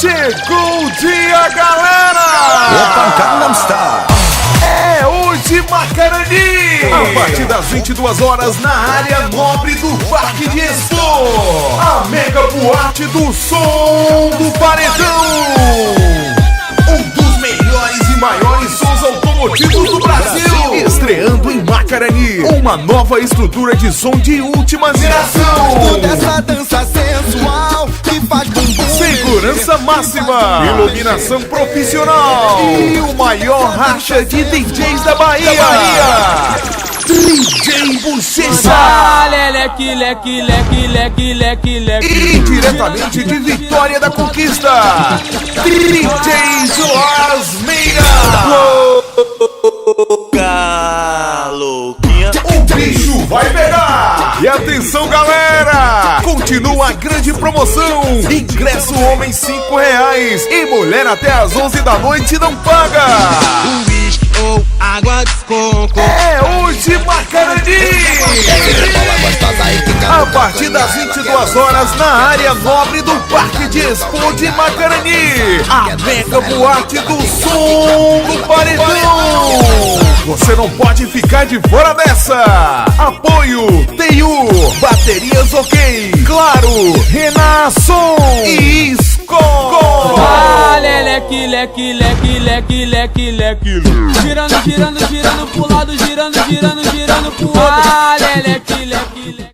Chegou o dia, galera! Opa, Gangnam Style. É hoje, Macarani! A partir das 22 horas na área nobre do Parque de Expo, a mega boate do som do Paredão! Um dos melhores e maiores sons automotivos do Brasil! Estreando em Macarani, uma nova estrutura de som de última geração! Toda essa dança sensual que faz bumbum. Segurança máxima, iluminação profissional e o maior racha de DJs da Bahia. DJ Bochecha. Leque, leque, leque, leque, leque, leque. E diretamente de Vitória da Conquista, DJ Joás Meira. Louquinha. O bicho vai pegar! E atenção, galera! Continua a grande promoção! Ingresso homem R$5 e mulher até às 11 da noite não paga! Uísque ou água de coco. É hoje, Macarani! A partir das 22 horas na área nobre do Parque de Expo de Macarani, a mega boate do som do Paredão! Você não pode ficar de fora dessa! Apoio TU, Baterias OK, Claro, Renasson e Skol! Leque, leque, leque, leque, leque, leque. Girando, girando, girando pro lado, girando, girando, girando pro outro. Leque, leque, leque.